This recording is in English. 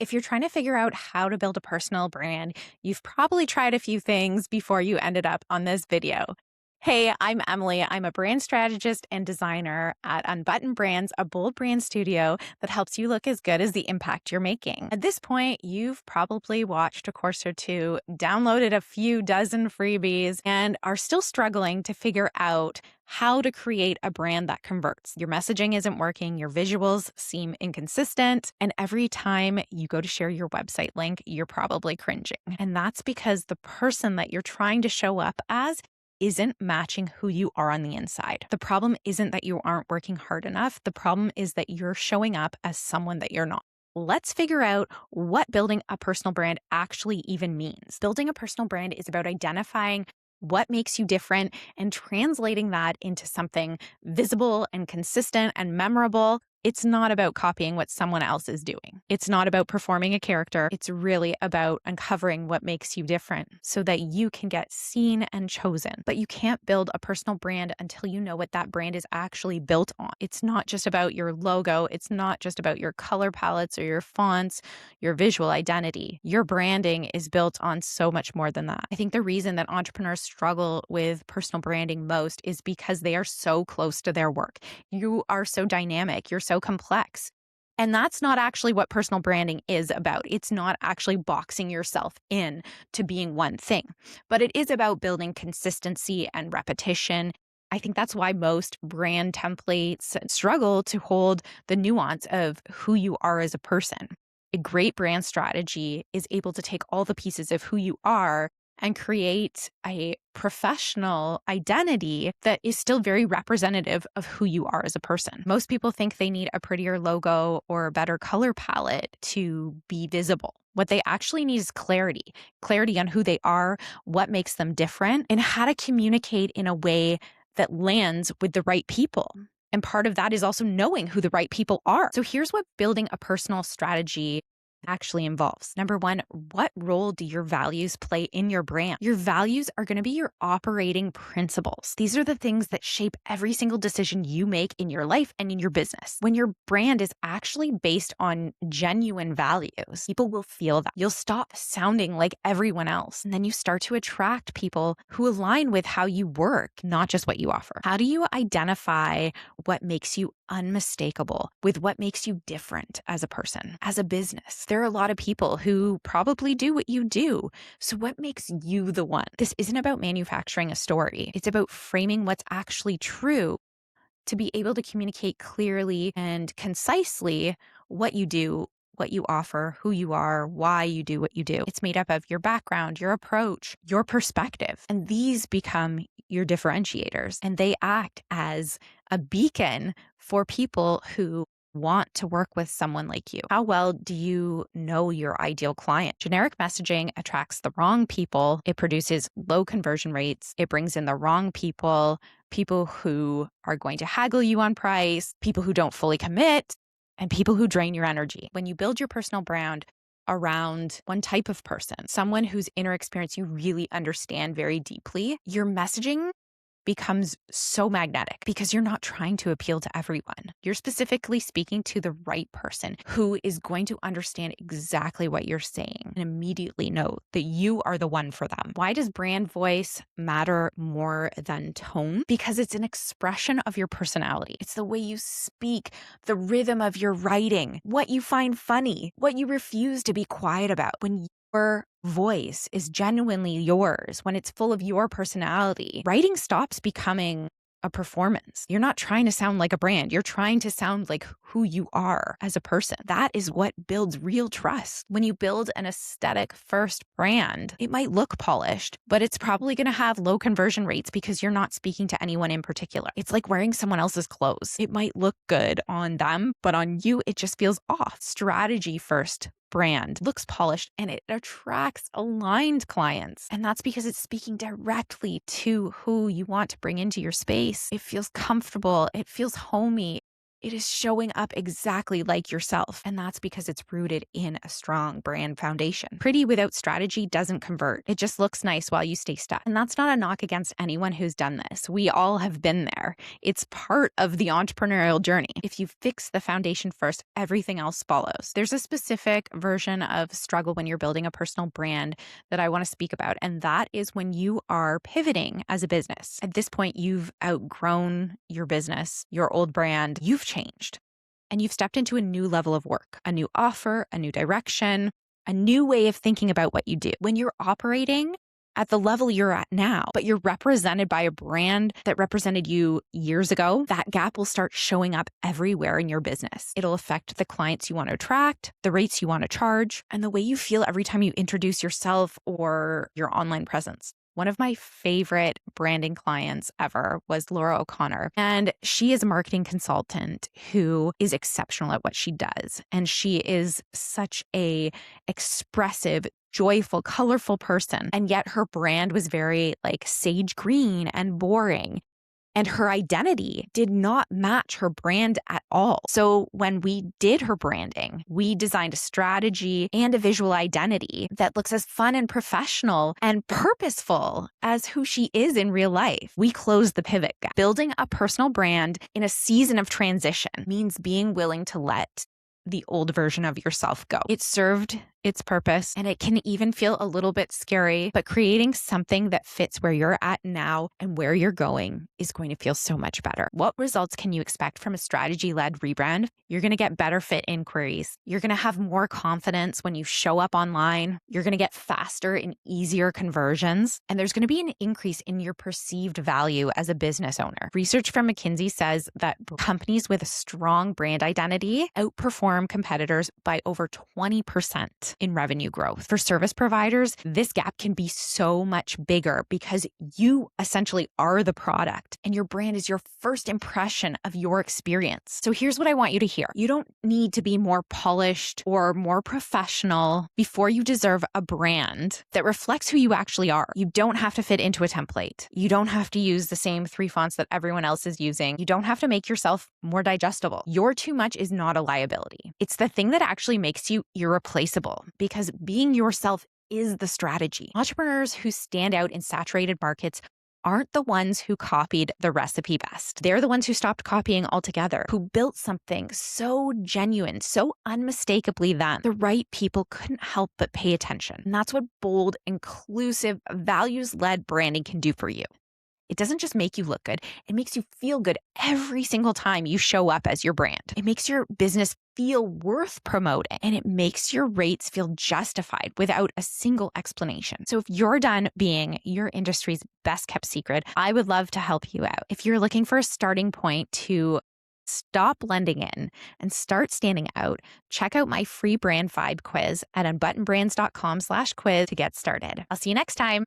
If you're trying to figure out how to build a personal brand, you've probably tried a few things before you ended up on this video. Hey, I'm Emily. I'm a brand strategist and designer at Unbuttoned Brands, a bold brand studio that helps you look as good as the impact you're making. At this point, you've probably watched a course or two, downloaded a few dozen freebies, and are still struggling to figure out how to create a brand that converts. Your messaging isn't working, your visuals seem inconsistent, and every time you go to share your website link, you're probably cringing. And that's because the person that you're trying to show up as isn't matching who you are on the inside. The problem isn't that you aren't working hard enough. The problem is that you're showing up as someone that you're not. Let's figure out what building a personal brand actually even means. Building a personal brand is about identifying what makes you different and translating that into something visible and consistent and memorable. It's not about copying what someone else is doing. It's not about performing a character. It's really about uncovering what makes you different so that you can get seen and chosen. But you can't build a personal brand until you know what that brand is actually built on. It's not just about your logo. It's not just about your color palettes or your fonts, your visual identity. Your branding is built on so much more than that. I think the reason that entrepreneurs struggle with personal branding most is because they are so close to their work. You are so dynamic. You're so complex. And that's not actually what personal branding is about. It's not actually boxing yourself in to being one thing, but it is about building consistency and repetition. I think that's why most brand templates struggle to hold the nuance of who you are as a person. A great brand strategy is able to take all the pieces of who you are and create a professional identity that is still very representative of who you are as a person. Most people think they need a prettier logo or a better color palette to be visible. What they actually need is clarity on who they are, what makes them different, and how to communicate in a way that lands with the right people. And part of that is also knowing who the right people are. So here's what building a personal strategy actually involves. Number one, what role do your values play in your brand? Your values are going to be your operating principles. These are the things that shape every single decision you make in your life and in your business. When your brand is actually based on genuine values, people will feel that. You'll stop sounding like everyone else. And then you start to attract people who align with how you work, not just what you offer. How do you identify what makes you unmistakable with what makes you different as a person, as a business? There are a lot of people who probably do what you do. So what makes you the one? This isn't about manufacturing a story. It's about framing what's actually true to be able to communicate clearly and concisely what you do, what you offer, who you are, why you do what you do. It's made up of your background, your approach, your perspective, and these become your differentiators, and they act as a beacon for people who want to work with someone like you. How well do you know your ideal client? Generic messaging attracts the wrong people. It produces low conversion rates. It brings in the wrong people who are going to haggle you on price, people who don't fully commit, and people who drain your energy. When you build your personal brand around one type of person, someone whose inner experience you really understand very deeply, your messaging becomes so magnetic because you're not trying to appeal to everyone. You're specifically speaking to the right person who is going to understand exactly what you're saying and immediately know that you are the one for them. Why does brand voice matter more than tone? Because it's an expression of your personality. It's the way you speak, the rhythm of your writing, what you find funny, what you refuse to be quiet about. When your voice is genuinely yours, when it's full of your personality, writing stops becoming a performance. You're not trying to sound like a brand. You're trying to sound like who you are as a person. That is what builds real trust. When you build an aesthetic first brand, it might look polished, but it's probably going to have low conversion rates because you're not speaking to anyone in particular. It's like wearing someone else's clothes. It might look good on them, but on you, it just feels off. Strategy first brand looks polished and it attracts aligned clients. And that's because it's speaking directly to who you want to bring into your space. It feels comfortable. It feels homey. It is showing up exactly like yourself. And that's because it's rooted in a strong brand foundation. Pretty without strategy doesn't convert. It just looks nice while you stay stuck. And that's not a knock against anyone who's done this. We all have been there. It's part of the entrepreneurial journey. If you fix the foundation first, everything else follows. There's a specific version of struggle when you're building a personal brand that I want to speak about. And that is when you are pivoting as a business. At this point, you've outgrown your business, your old brand, you've changed, and you've stepped into a new level of work, a new offer, a new direction, a new way of thinking about what you do. When you're operating at the level you're at now, but you're represented by a brand that represented you years ago, that gap will start showing up everywhere in your business. It'll affect the clients you want to attract, the rates you want to charge, and the way you feel every time you introduce yourself or your online presence. One of my favorite branding clients ever was Laura O'Connor, and she is a marketing consultant who is exceptional at what she does. And she is such a expressive, joyful, colorful person. And yet her brand was very like sage green and boring. And her identity did not match her brand at all. So when we did her branding, we designed a strategy and a visual identity that looks as fun and professional and purposeful as who she is in real life. We closed the pivot gap. Building a personal brand in a season of transition means being willing to let the old version of yourself go. It served its purpose, and it can even feel a little bit scary, but creating something that fits where you're at now and where you're going is going to feel so much better. What results can you expect from a strategy-led rebrand? You're going to get better fit inquiries. You're going to have more confidence when you show up online. You're going to get faster and easier conversions, and there's going to be an increase in your perceived value as a business owner. Research from McKinsey says that companies with a strong brand identity outperform competitors by over 20% in revenue growth. For service providers, this gap can be so much bigger because you essentially are the product and your brand is your first impression of your experience. So here's what I want you to hear. You don't need to be more polished or more professional before you deserve a brand that reflects who you actually are. You don't have to fit into a template. You don't have to use the same 3 fonts that everyone else is using. You don't have to make yourself more digestible. Your too much is not a liability. It's the thing that actually makes you irreplaceable, because being yourself is the strategy. Entrepreneurs who stand out in saturated markets aren't the ones who copied the recipe best. They're the ones who stopped copying altogether, who built something so genuine, so unmistakably them, the right people couldn't help but pay attention. And that's what bold, inclusive, values-led branding can do for you. It doesn't just make you look good. It makes you feel good every single time you show up as your brand. It makes your business feel worth promoting, and it makes your rates feel justified without a single explanation. So if you're done being your industry's best kept secret, I would love to help you out. If you're looking for a starting point to stop blending in and start standing out, check out my free brand vibe quiz at unbuttonedbrands.com/quiz to get started. I'll see you next time.